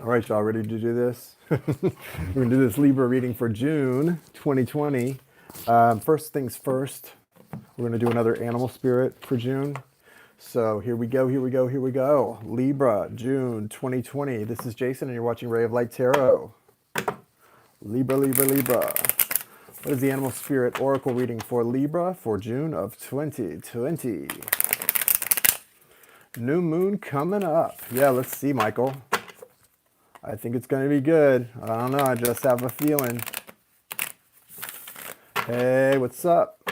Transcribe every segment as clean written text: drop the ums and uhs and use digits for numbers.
All right, y'all ready to do this? We're going to do this Libra reading for June 2020. First things first, we're going to do another animal spirit for June. So here we go, here we go, here we go. Libra, June 2020. This is Jason and you're watching Ray of Light Tarot. Libra, Libra, Libra. What is the animal spirit oracle reading for Libra for June of 2020? New moon coming up. Yeah, let's see, Michael. I think it's going to be good. I don't know. I just have a feeling. Hey, what's up?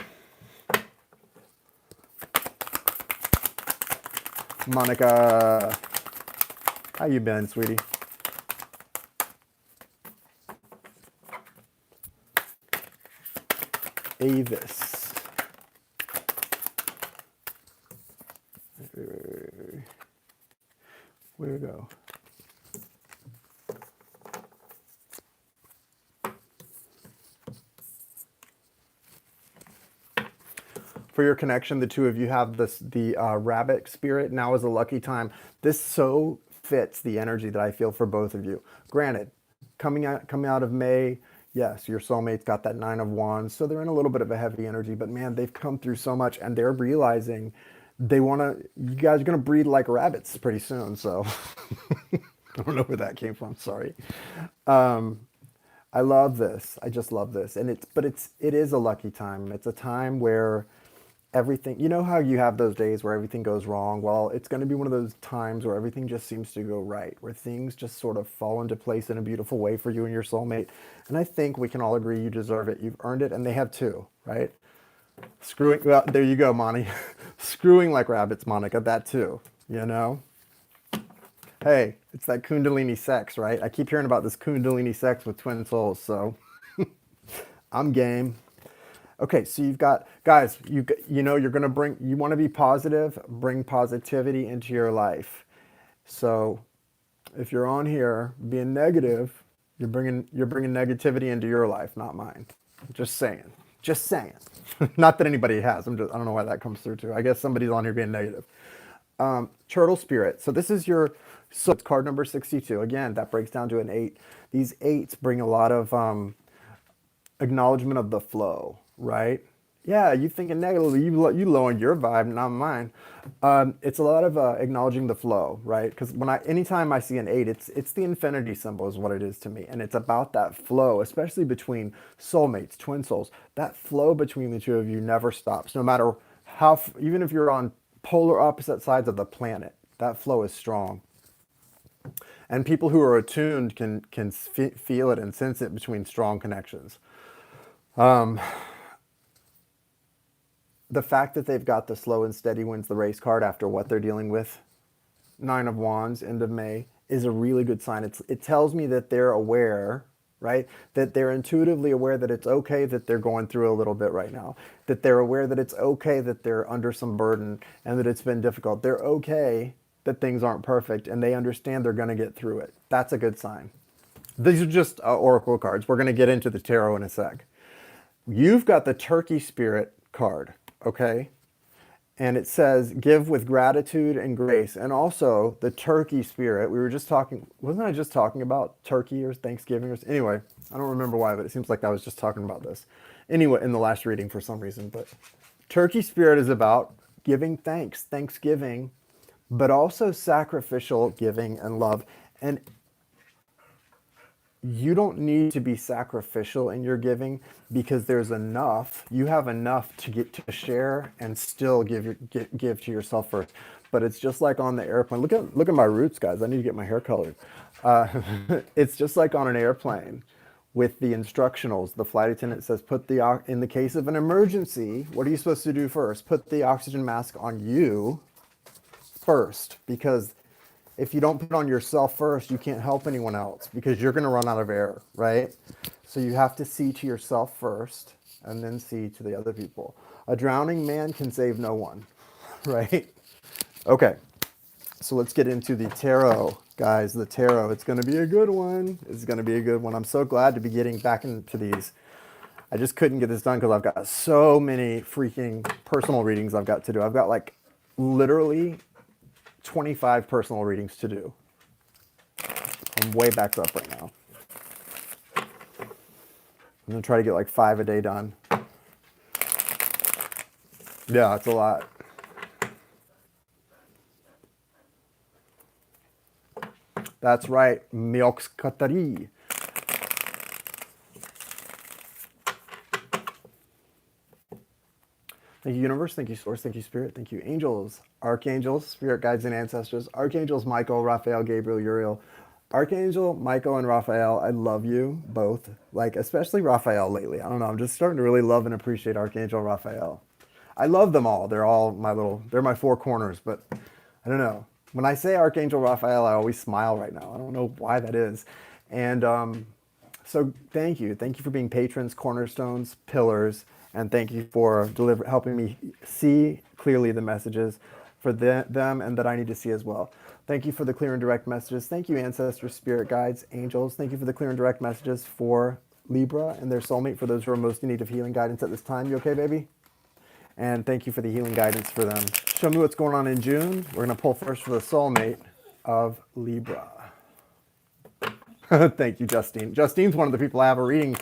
Monica. How you been, sweetie? Avis. Where we go? For your connection, the two of you have the rabbit spirit. Now is a lucky time. This so fits the energy that I feel for both of you. Granted, coming out of May, yes, your soulmate's got that 9 of Wands, so they're in a little bit of a heavy energy, but man, they've come through so much and they're realizing you guys are going to breed like rabbits pretty soon, so I don't know where that came from, sorry. I love this. I just love this. And it is a lucky time. It's a time where everything, you know how you have those days where everything goes wrong? Well, it's going to be one of those times where everything just seems to go right, where things just sort of fall into place in a beautiful way for you and your soulmate. And I think we can all agree you deserve it. You've earned it, and they have too, right? Well, there you go, Monty. Screwing like rabbits, Monica, that too, you know? Hey, it's that Kundalini sex, right? I keep hearing about this Kundalini sex with twin souls, so I'm game. Okay, so you've got, guys, you know, you're going to you want to be positive, bring positivity into your life. So if you're on here being negative, you're bringing negativity into your life, not mine. Just saying. Just saying. Not that anybody has. I don't know why that comes through too. I guess somebody's on here being negative. Turtle spirit. So this is so it's card number 62. Again, that breaks down to an 8. These 8s bring a lot of acknowledgement of the flow, right? Yeah, you thinking negatively, you lowering your vibe, not mine. It's a lot of acknowledging the flow, right? Because anytime I see an 8, it's the infinity symbol is what it is to me, and it's about that flow, especially between soulmates, twin souls. That flow between the two of you never stops, no matter how, even if you're on polar opposite sides of the planet. That flow is strong. And people who are attuned can feel it and sense it between strong connections. The fact that they've got the slow and steady wins the race card after what they're dealing with, 9 of Wands, end of May, is a really good sign. It tells me that they're aware, right? That they're intuitively aware that it's okay that they're going through a little bit right now. That they're aware that it's okay that they're under some burden and that it's been difficult. They're okay that things aren't perfect and they understand they're going to get through it. That's a good sign. These are just oracle cards. We're going to get into the tarot in a sec. You've got the turkey spirit card, okay? And it says, give with gratitude and grace. And also the turkey spirit, we were just talking, wasn't I just talking about turkey or Thanksgiving? Anyway, I don't remember why, but it seems like I was just talking about this. Anyway, in the last reading for some reason. But turkey spirit is about giving thanks, thanksgiving, but also sacrificial giving and love. And you don't need to be sacrificial in your giving because there's enough. You have enough to get to share and still give to yourself first. But it's just like on the airplane. Look at my roots, guys. I need to get my hair colored. It's just like on an airplane with the instructionals. The flight attendant says, in the case of an emergency, what are you supposed to do first? Put the oxygen mask on you first, because if you don't put it on yourself first, you can't help anyone else because you're going to run out of air, right? So you have to see to yourself first and then see to the other people. A drowning man can save no one, right? Okay, so let's get into the tarot, guys. The tarot, it's going to be a good one. It's going to be a good one. I'm so glad to be getting back into these. I just couldn't get this done because I've got so many freaking personal readings I've got to do. I've got like literally 25 personal readings to do. I'm way backed up right now. I'm going to try to get like 5 a day done. Yeah, it's a lot. That's right, Mioxkatari. Thank you, universe. Thank you, source. Thank you, spirit. Thank you, angels, archangels, spirit guides, and ancestors. Archangels Michael, Raphael, Gabriel, Uriel. Archangel Michael and Raphael, I love you both. Like, especially Raphael lately. I don't know. I'm just starting to really love and appreciate Archangel Raphael. I love them all. They're all they're my 4 corners. But I don't know. When I say Archangel Raphael, I always smile right now. I don't know why that is. And so thank you. Thank you for being patrons, cornerstones, pillars. And thank you for helping me see clearly the messages for them and that I need to see as well. Thank you for the clear and direct messages. Thank you, ancestors, spirit guides, angels. Thank you for the clear and direct messages for Libra and their soulmate, for those who are most in need of healing guidance at this time. You okay, baby? And thank you for the healing guidance for them. Show me what's going on in June. We're going to pull first for the soulmate of Libra. Thank you, Justine. Justine's one of the people I have a reading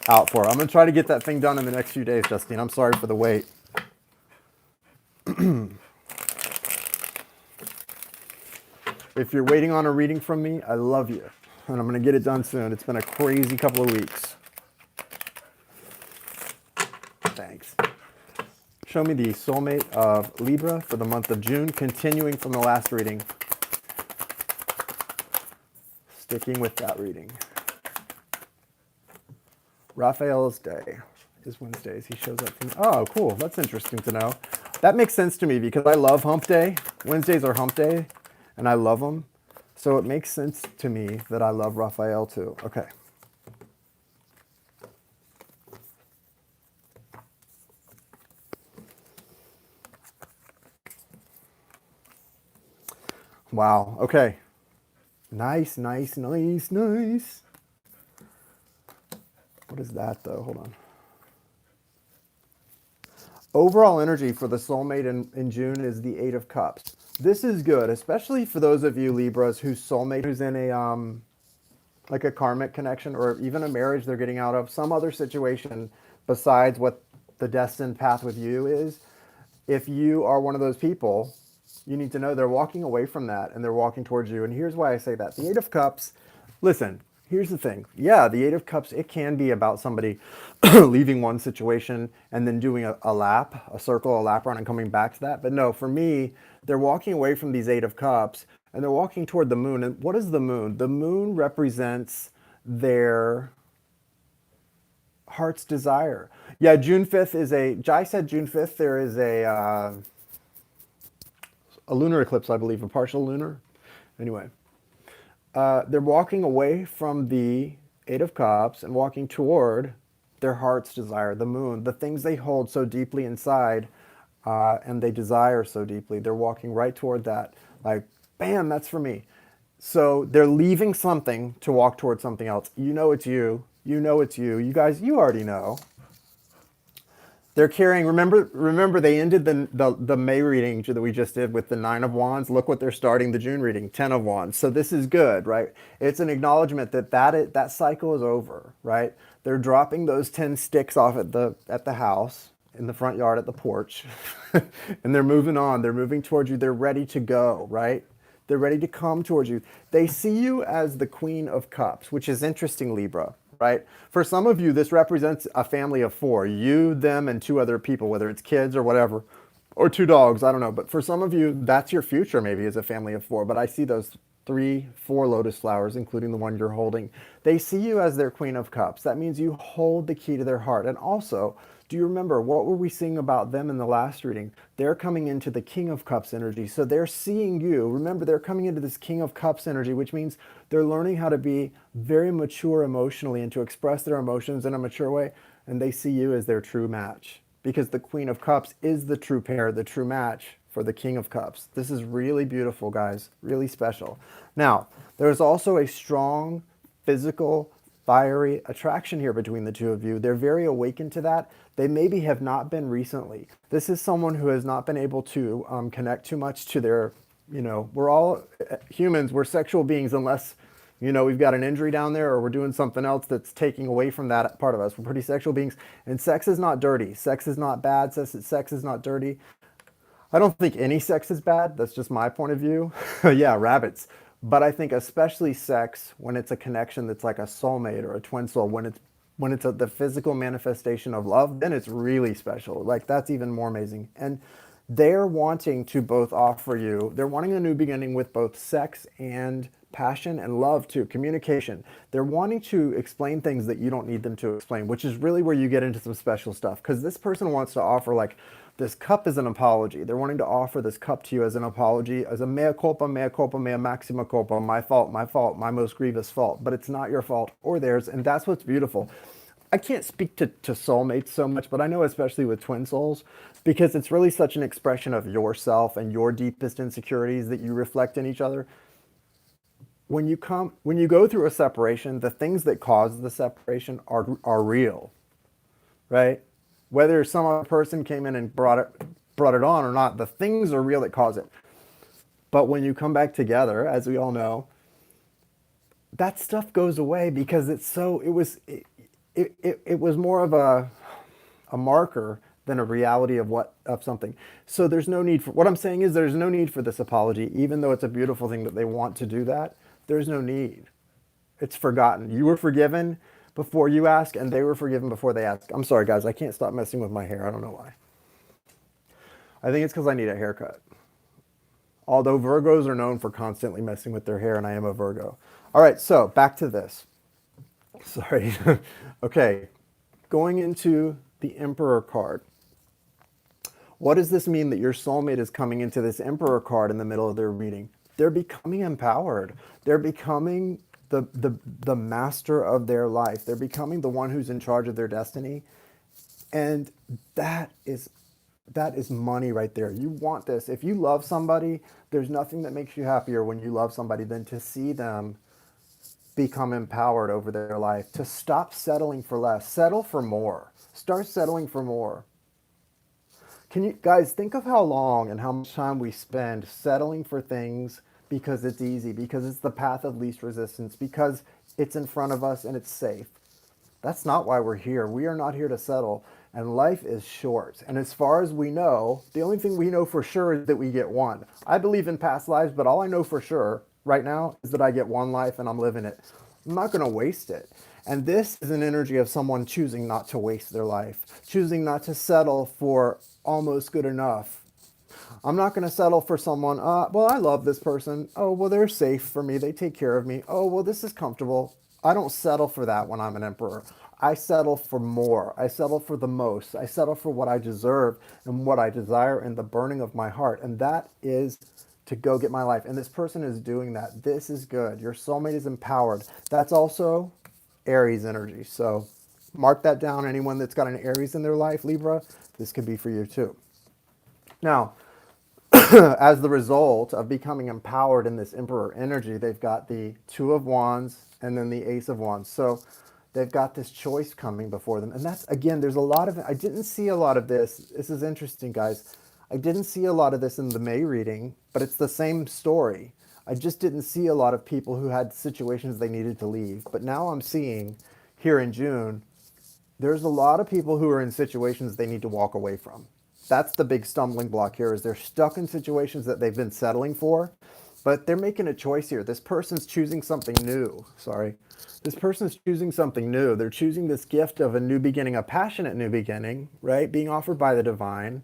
out for. I'm going to try to get that thing done in the next few days, Justine. I'm sorry for the wait. If you're waiting on a reading from me, I love you. And I'm going to get it done soon. It's been a crazy couple of weeks. Thanks. Show me the soulmate of Libra for the month of June, continuing from the last reading. Sticking with that reading. Raphael's day is Wednesdays. He shows up from... Oh, cool. That's interesting to know. That makes sense to me because I love hump day. Wednesdays are hump day, and I love them. So it makes sense to me that I love Raphael too. Okay. Wow. Okay. Nice, nice, nice, nice. What is that, though? Hold on. Overall energy for the soulmate in June is the 8 of Cups. This is good, especially for those of you Libras whose soulmate who's in a like a karmic connection or even a marriage they're getting out of, some other situation besides what the destined path with you is. If you are one of those people, you need to know they're walking away from that and they're walking towards you. And here's why I say that. The 8 of Cups, listen, here's the thing. Yeah, the 8 of Cups, it can be about somebody leaving one situation and then doing a lap, a circle, a lap around and coming back to that. But no, for me, they're walking away from these 8 of Cups and they're walking toward the moon. And what is the moon? The moon represents their heart's desire. Yeah, June 5th is Jai said June 5th, there is a lunar eclipse, I believe, a partial lunar. Anyway, they're walking away from the 8 of Cups and walking toward their heart's desire, the moon, the things they hold so deeply inside and they desire so deeply. They're walking right toward that. Like, bam, that's for me. So they're leaving something to walk toward something else. You know it's you. You know it's you. You guys, you already know. They're carrying, remember they ended the May reading that we just did with the 9 of Wands. Look what they're starting the June reading, 10 of Wands. So this is good, right? It's an acknowledgement that cycle is over, right? They're dropping those 10 sticks off at the house, in the front yard, at the porch, and they're moving on. They're moving towards you. They're ready to go, right? They're ready to come towards you. They see you as the Queen of Cups, which is interesting, Libra. Right? For some of you, this represents a family of 4. You, them, and 2 other people, whether it's kids or whatever, or 2 dogs, I don't know. But for some of you, that's your future maybe, as a family of 4. But I see those 4 lotus flowers, including the one you're holding. They see you as their Queen of Cups. That means you hold the key to their heart. And also, do you remember, what were we seeing about them in the last reading? They're coming into the King of Cups energy. So they're seeing you. Remember, they're coming into this King of Cups energy, which means they're learning how to be very mature emotionally and to express their emotions in a mature way. And they see you as their true match, because the Queen of Cups is the true pair, the true match for the King of Cups. This is really beautiful, guys, really special. Now, there's also a strong physical, fiery attraction here between the 2 of you. They're very awakened to that. They maybe have not been recently. This is someone who has not been able to connect too much to their, we're all humans, we're sexual beings unless You know, we've got an injury down there, or we're doing something else that's taking away from that part of us. We're pretty sexual beings, and sex is not dirty. Sex is not bad. Sex is not dirty. I don't think any sex is bad. That's just my point of view. Yeah, rabbits. But I think especially sex, when it's a connection that's like a soulmate or a twin soul, when it's the physical manifestation of love, then it's really special. Like that's even more amazing. And they're wanting to both offer you, they're wanting a new beginning with both sex and passion and love too, communication. They're wanting to explain things that you don't need them to explain, which is really where you get into some special stuff. Because this person wants to offer like this cup as an apology. They're wanting to offer this cup to you as an apology, as a mea culpa, mea maxima culpa, my fault, my most grievous fault. But it's not your fault or theirs, and that's what's beautiful. I can't speak to soulmates so much, but I know especially with twin souls, because it's really such an expression of yourself and your deepest insecurities that you reflect in each other. When you go through a separation, the things that cause the separation are real, right? Whether some other person came in and brought it on or not, the things are real that cause it. But when you come back together, as we all know, that stuff goes away because it was more of a marker than a reality of something. So there's no need for, what I'm saying is there's no need for this apology, even though it's a beautiful thing that they want to do that. There's no need. It's forgotten. You were forgiven before you ask, and they were forgiven before they ask. I'm sorry, guys. I can't stop messing with my hair. I don't know why. I think it's because I need a haircut. Although Virgos are known for constantly messing with their hair, and I am a Virgo. All right, so back to this. Sorry. Okay, going into the Emperor card. What does this mean that your soulmate is coming into this Emperor card in the middle of their reading? They're becoming empowered. They're becoming the master of their life. They're becoming the one who's in charge of their destiny. And that is money right there. You want this. If you love somebody, there's nothing that makes you happier when you love somebody than to see them become empowered over their life, to stop settling for less, settle for more, start settling for more. Can you guys think of how long and how much time we spend settling for things because it's easy, because it's the path of least resistance, because it's in front of us and it's safe? That's not why we're here. We are not here to settle, and life is short. And as far as we know, the only thing we know for sure is that we get one. I believe in past lives, but all I know for sure right now is that I get one life and I'm living it. I'm not going to waste it. And this is an energy of someone choosing not to waste their life, choosing not to settle for almost good enough. I'm not going to settle for someone, well, I love this person. Oh, well, they're safe for me. They take care of me. Oh, well, this is comfortable. I don't settle for that when I'm an emperor. I settle for more. I settle for the most. I settle for what I deserve and what I desire and the burning of my heart. And that is to go get my life. And this person is doing that. This is good. Your soulmate is empowered. That's also Aries energy. So mark that down. Anyone that's got an Aries in their life, Libra, this could be for you too. Now, as the result of becoming empowered in this Emperor energy, they've got the Two of Wands and then the Ace of Wands. So they've got this choice coming before them. And that's, again, there's a lot of, I didn't see a lot of this. This is interesting, guys. I didn't see a lot of this in the May reading, but it's the same story. I just didn't see a lot of people who had situations they needed to leave. But now I'm seeing here in June, there's a lot of people who are in situations they need to walk away from. That's the big stumbling block here, is they're stuck in situations that they've been settling for, but they're making a choice here. This person's choosing something new. Sorry. This person's choosing something new. They're choosing this gift of a new beginning, a passionate new beginning, right? Being offered by the divine.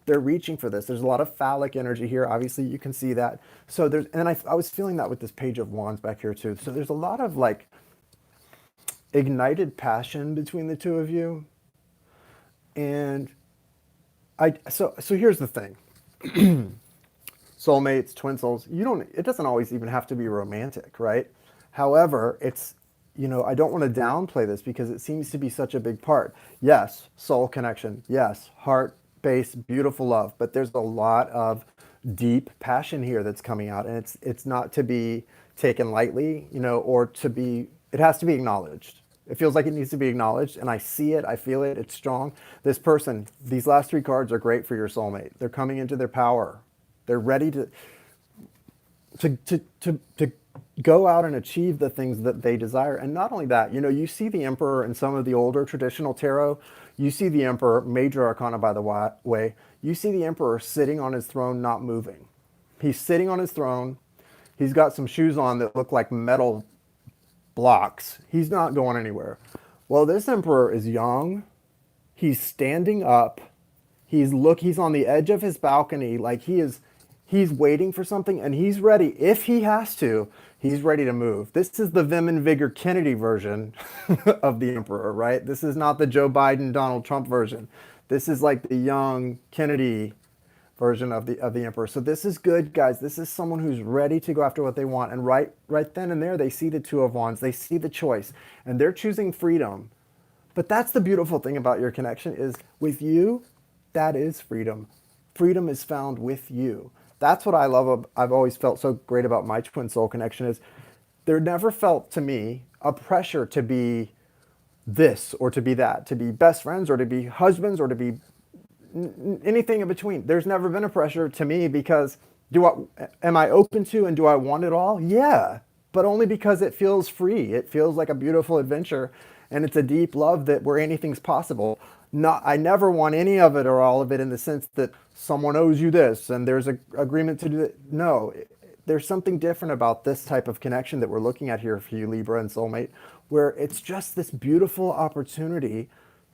They're reaching for this. There's a lot of phallic energy here. Obviously, you can see that. So there's, and I was feeling that with this Page of Wands back here too. So there's a lot of like ignited passion between the two of you. And so here's the thing. Soulmates, twin souls, it doesn't always even have to be romantic, right? However, it's, I don't want to downplay this because it seems to be such a big part. Yes, soul connection. Yes, heart-based, beautiful love. But there's a lot of deep passion here that's coming out, and it's not to be taken lightly, or it has to be acknowledged. It feels like it needs to be acknowledged, and I see it, I feel it, it's strong. This person, these last three cards are great for your soulmate. They're coming into their power. They're ready to go out and achieve the things that they desire. And not only that, you know, you see the Emperor in some of the older traditional tarot. You see the Emperor, major arcana by the way, you see the Emperor sitting on his throne, not moving. He's sitting on his throne. He's got some shoes on that look like metal blocks. He's not going anywhere. Well, this Emperor is young. He's standing up. He's on the edge of his balcony, like he's waiting for something, and he's ready. If he has to, he's ready to move. This is the Vim and Vigor Kennedy version of the Emperor, right? This is not the Joe Biden, Donald Trump version. This is like the young Kennedy version of the Emperor. So this is good, guys. This is someone who's ready to go after what they want. And right then and there, they see the Two of Wands. They see the choice, and they're choosing freedom. But that's the beautiful thing about your connection is with you, that is freedom. Freedom is found with you. That's what I love. I've always felt so great about my twin soul connection is there never felt to me a pressure to be this or to be that, to be best friends or to be husbands or to be anything in between. There's never been a pressure to me because am I open to and do I want it all? Yeah, but only because it feels free. It feels like a beautiful adventure, and it's a deep love that where anything's possible. I never want any of it or all of it in the sense that someone owes you this and there's an agreement to do it. No, there's something different about this type of connection that we're looking at here for you, Libra and Soulmate, where it's just this beautiful opportunity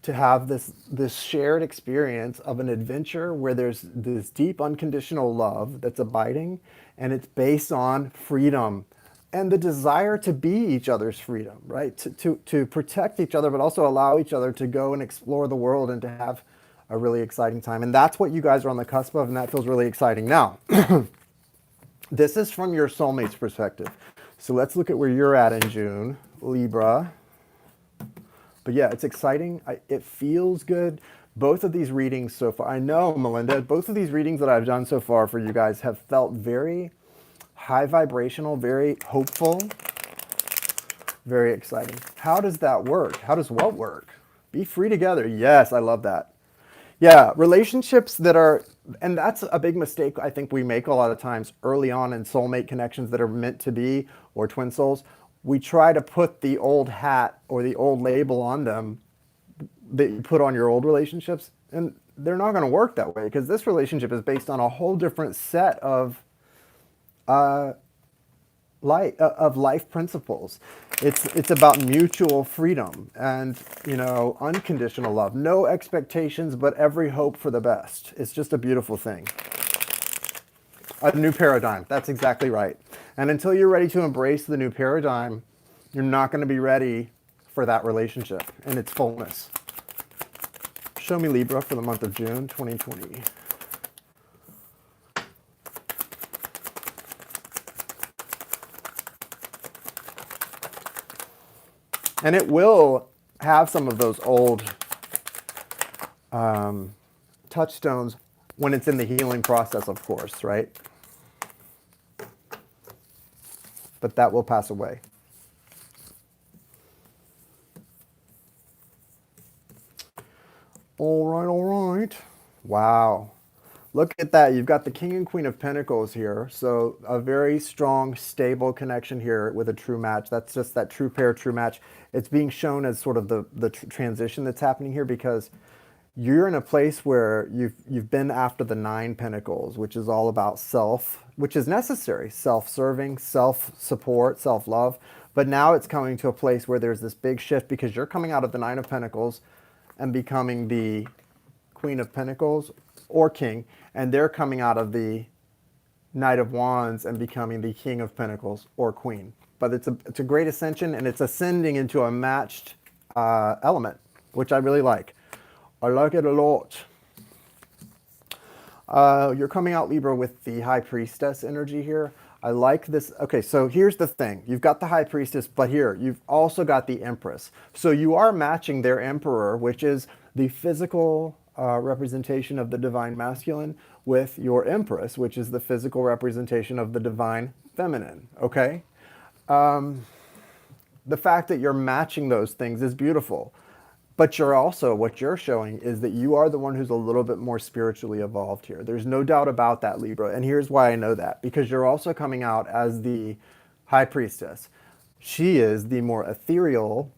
to have this shared experience of an adventure where there's this deep unconditional love that's abiding, and it's based on freedom and the desire to be each other's freedom, right? To protect each other, but also allow each other to go and explore the world and to have a really exciting time. And that's what you guys are on the cusp of, and that feels really exciting. Now, this is from your soulmate's perspective. So let's look at where you're at in June, Libra. But yeah, it's exciting. It feels good. Both of these readings so far, I know, Melinda, both of these readings that I've done so far for you guys have felt very high vibrational, very hopeful, very exciting. How does that work? How does what work? Be free together. Yes, I love that. Yeah, relationships that are, and that's a big mistake I think we make a lot of times early on in soulmate connections that are meant to be, or twin souls. We try to put the old hat or the old label on them that you put on your old relationships, and they're not going to work that way because this relationship is based on a whole different set of life principles. It's about mutual freedom and, you know, unconditional love. No expectations, but every hope for the best. It's just a beautiful thing. A new paradigm. That's exactly right. And until you're ready to embrace the new paradigm, you're not going to be ready for that relationship in its fullness. Show me Libra for the month of June 2020. And it will have some of those old touchstones when it's in the healing process, of course, right? But that will pass away. All right, all right. Wow. Look at that. You've got the King and Queen of Pentacles here. So a very strong, stable connection here with a true match. That's just that true pair, true match. It's being shown as sort of the transition that's happening here because you're in a place where you've been after the 9 Pentacles, which is all about self, which is necessary, self-serving, self-support, self-love. But now it's coming to a place where there's this big shift because you're coming out of the 9 of Pentacles and becoming the Queen of Pentacles or King, and they're coming out of the Knight of Wands and becoming the King of Pentacles or Queen. But it's a great ascension, and it's ascending into a matched element, which I really like. I like it a lot. You're coming out, Libra, with the High Priestess energy here. I like this. Okay, so here's the thing. You've got the High Priestess, but here, you've also got the Empress. So you are matching their Emperor, which is the physical representation of the Divine Masculine, with your Empress, which is the physical representation of the Divine Feminine, okay? The fact that you're matching those things is beautiful. But you're also, what you're showing is that you are the one who's a little bit more spiritually evolved here. There's no doubt about that, Libra. And here's why I know that. Because you're also coming out as the High Priestess. She is the more ethereal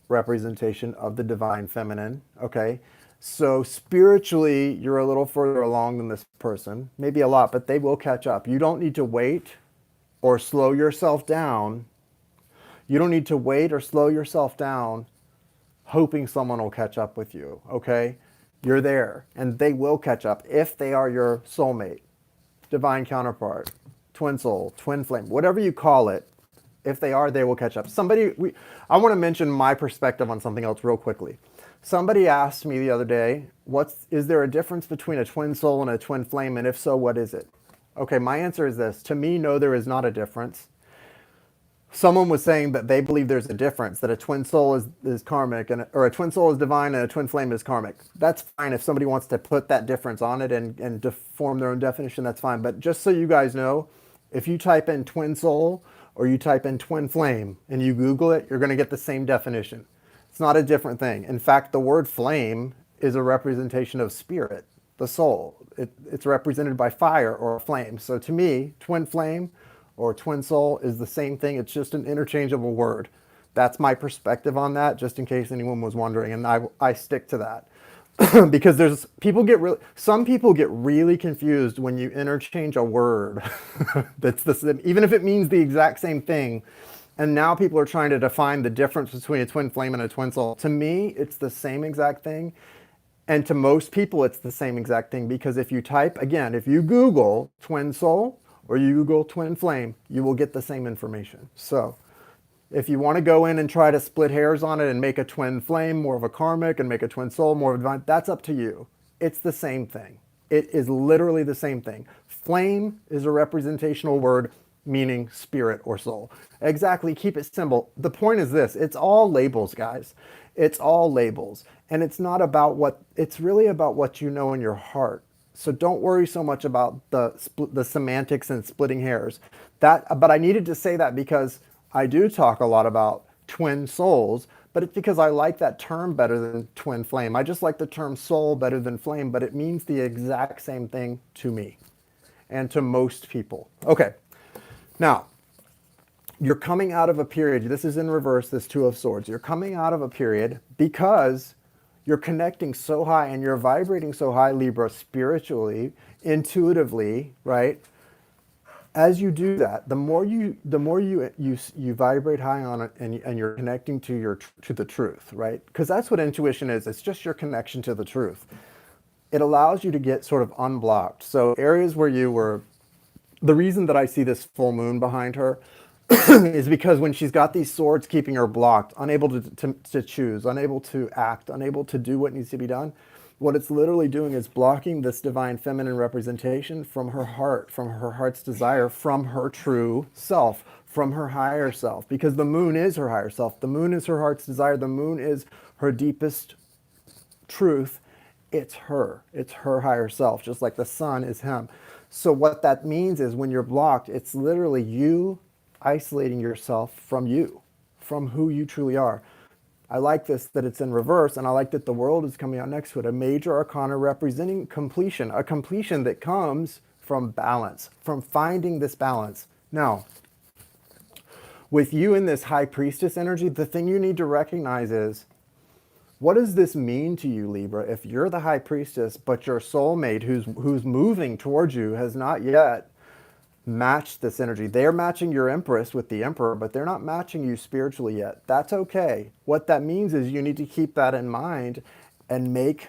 representation of the divine feminine, okay? So spiritually, you're a little further along than this person, maybe a lot, but they will catch up. You don't need to wait or slow yourself down. You don't need to wait or slow yourself down hoping someone will catch up with you, okay? You're there, and they will catch up if they are your soulmate, divine counterpart, twin soul, twin flame, whatever you call it. If they are, they will catch up. I want to mention my perspective on something else real quickly. Somebody asked me the other day, is there a difference between a twin soul and a twin flame? And if so, what is it? Okay, my answer is this. To me, no, there is not a difference. Someone was saying that they believe there's a difference, that a twin soul is karmic, or a twin soul is divine and a twin flame is karmic. That's fine. If somebody wants to put that difference on it and form their own definition, that's fine. But just so you guys know, if you type in twin soul or you type in twin flame and you Google it, you're going to get the same definition. It's not a different thing. In fact, the word flame is a representation of spirit, the soul. It's represented by fire or a flame. So to me, twin flame or twin soul is the same thing. It's just an interchangeable word. That's my perspective on that, just in case anyone was wondering. And I stick to that. Because some people get really confused when you interchange a word that's the same, even if it means the exact same thing. And now people are trying to define the difference between a twin flame and a twin soul. To me, it's the same exact thing. And to most people, it's the same exact thing, because if you Google twin soul or you Google twin flame, you will get the same information. So if you want to go in and try to split hairs on it and make a twin flame more of a karmic and make a twin soul more of a divine, that's up to you. It's the same thing. It is literally the same thing. Flame is a representational word meaning spirit or soul. Exactly, keep it simple. The point is this, it's all labels, guys. It's all labels. And it's really about what you know in your heart. So don't worry so much about the semantics and splitting hairs. But I needed to say that because I do talk a lot about twin souls, but it's because I like that term better than twin flame. I just like the term soul better than flame, but it means the exact same thing to me and to most people. Okay, now, you're coming out of a period, this is in reverse, this Two of Swords. You're coming out of a period because you're connecting so high and you're vibrating so high, Libra, spiritually, intuitively, right? As you do that, the more you vibrate high on it, and you're connecting to the truth, right? Because that's what intuition is. It's just your connection to the truth. It allows you to get sort of unblocked. So areas where the reason that I see this full moon behind her is because when she's got these swords keeping her blocked, unable to choose, unable to act, unable to do what needs to be done, what it's literally doing is blocking this divine feminine representation from her heart, from her heart's desire, from her true self, from her higher self. Because the moon is her higher self. The moon is her heart's desire. The moon is her deepest truth. It's her. It's her higher self, just like the sun is him. So what that means is when you're blocked, it's literally you isolating yourself from who you truly are. I like this, that it's in reverse, and I like that the world is coming out next to it. A major arcana representing completion, a completion that comes from balance, from finding this balance. Now, with you in this high priestess energy, the thing you need to recognize is, what does this mean to you, Libra? If you're the high priestess, but your soulmate who's moving towards you has not yet matched this energy. They're matching your empress with the emperor, but they're not matching you spiritually yet. That's okay. What that means is you need to keep that in mind and make,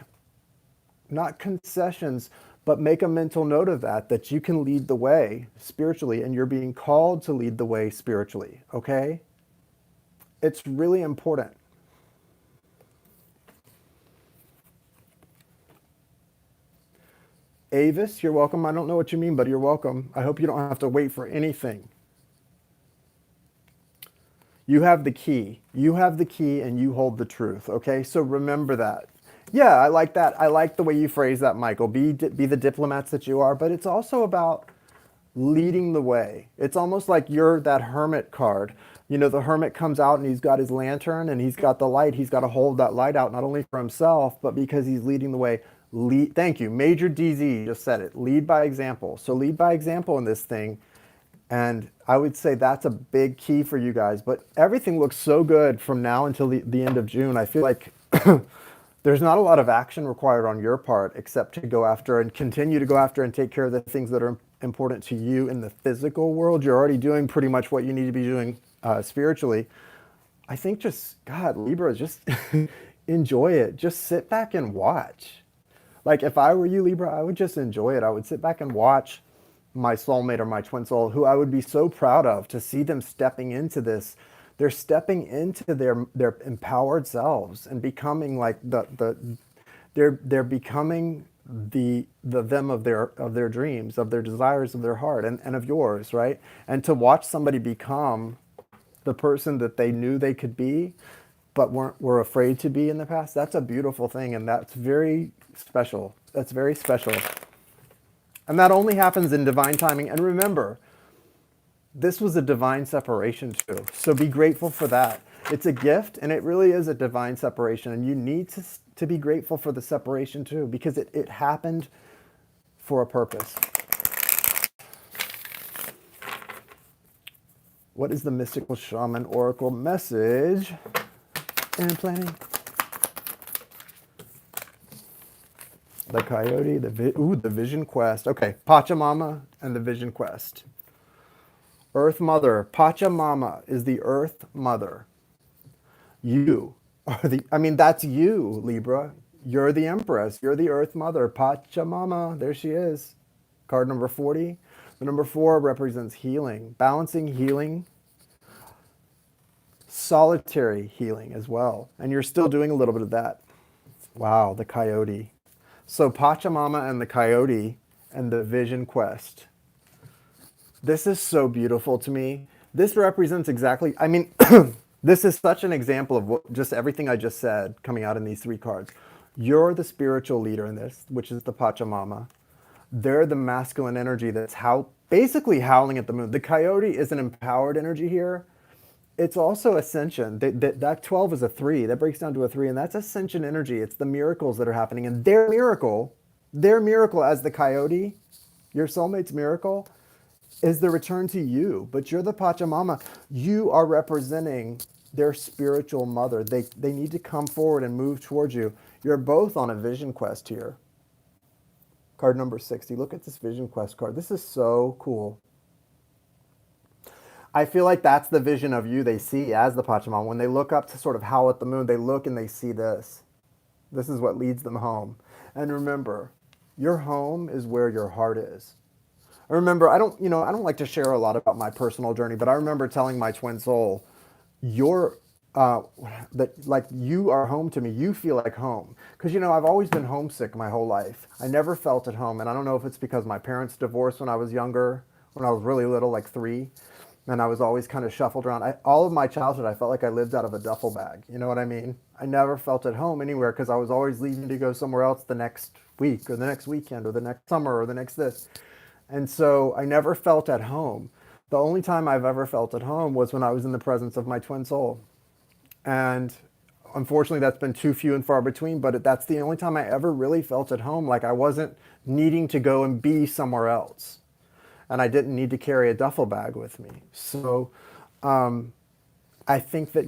not concessions, but make a mental note of that you can lead the way spiritually, and you're being called to lead the way spiritually, okay? It's really important. Avis, you're welcome. I don't know what you mean, but you're welcome. I hope you don't have to wait for anything. You have the key. You have the key and you hold the truth, okay? So remember that. Yeah, I like that. I like the way you phrase that, Michael. Be the diplomats that you are, but it's also about leading the way. It's almost like you're that hermit card. You know, the hermit comes out and he's got his lantern and he's got the light. He's got to hold that light out, not only for himself, but because he's leading the way. Thank you. Major DZ just said it. Lead by example. So lead by example in this thing. And I would say that's a big key for you guys. But everything looks so good from now until the end of June. I feel like there's not a lot of action required on your part except to go after and continue to go after and take care of the things that are important to you in the physical world. You're already doing pretty much what you need to be doing spiritually. I think just, God, Libra, just enjoy it. Just sit back and watch. Like if I were you, Libra, I would just enjoy it. I would sit back and watch my soulmate or my twin soul, who I would be so proud of to see them stepping into this. They're stepping into their empowered selves and becoming like they're becoming the them of their dreams, of their desires, of their heart, and of yours, right? And to watch somebody become the person that they knew they could be, but were afraid to be in the past, that's a beautiful thing, and that's very special. That's very special. And that only happens in divine timing. And remember, this was a divine separation too. So be grateful for that. It's a gift, and it really is a divine separation. And you need to be grateful for the separation too, because it happened for a purpose. What is the mystical shaman oracle message and planning? The coyote, the vision quest. Okay, Pachamama and the vision quest. Earth Mother. Pachamama is the Earth Mother. You are that's you, Libra. You're the Empress. You're the Earth Mother. Pachamama. There she is. Card number 40. The number 4 represents healing, balancing healing, solitary healing as well. And you're still doing a little bit of that. Wow, the coyote. So Pachamama and the coyote and the vision quest. This is so beautiful to me. This represents exactly, this is such an example of just everything I just said coming out in these 3 cards. You're the spiritual leader in this, which is the Pachamama. They're the masculine energy that's basically howling at the moon. The coyote is an empowered energy here. It's also ascension. That 12 is a 3. That breaks down to a 3, and that's ascension energy. It's the miracles that are happening. And their miracle as the coyote, your soulmate's miracle, is the return to you. But you're the Pachamama. You are representing their spiritual mother. They need to come forward and move towards you. You're both on a vision quest here. Card number 60. Look at this vision quest card. This is so cool. I feel like that's the vision of you they see as the Pachamama. When they look up to sort of howl at the moon, they look and they see this. This is what leads them home. And remember, your home is where your heart is. I remember, I don't like to share a lot about my personal journey, but I remember telling my twin soul, you are home to me. You feel like home. Because, I've always been homesick my whole life. I never felt at home. And I don't know if it's because my parents divorced when I was younger, when I was really little, like 3. And I was always kind of shuffled around. All of my childhood, I felt like I lived out of a duffel bag. You know what I mean? I never felt at home anywhere because I was always leaving to go somewhere else the next week or the next weekend or the next summer or the next this. And so I never felt at home. The only time I've ever felt at home was when I was in the presence of my twin soul. And unfortunately, that's been too few and far between, but that's the only time I ever really felt at home. Like I wasn't needing to go and be somewhere else. And I didn't need to carry a duffel bag with me. So I think that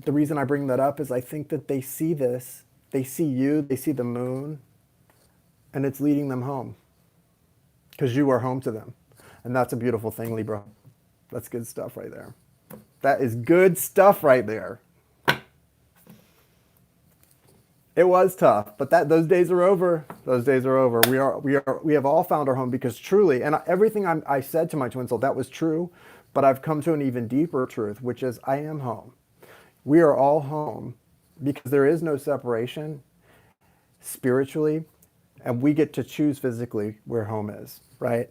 the reason I bring that up is I think that they see this, they see you, they see the moon, and it's leading them home. Because you are home to them. And that's a beautiful thing, Libra. That's good stuff right there. That is good stuff right there. It was tough, but those days are over. Those days are over. We have all found our home because truly, and everything I said to my twin soul, that was true, but I've come to an even deeper truth, which is I am home. We are all home because there is no separation spiritually, and we get to choose physically where home is, right?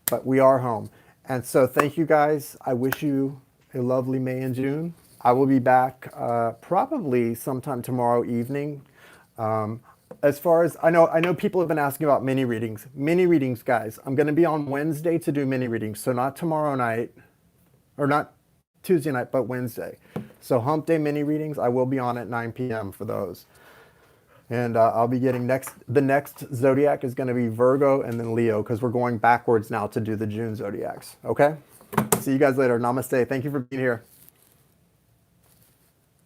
But we are home. And so thank you guys. I wish you a lovely May and June. I will be back probably sometime tomorrow evening. As far as I know people have been asking about mini readings. Mini readings, guys. I'm going to be on Wednesday to do mini readings. So not tomorrow night, or not Tuesday night, but Wednesday. So Hump Day mini readings, I will be on at 9 p.m. for those. And I'll be getting the next zodiac is going to be Virgo and then Leo, because we're going backwards now to do the June zodiacs. Okay? See you guys later. Namaste. Thank you for being here.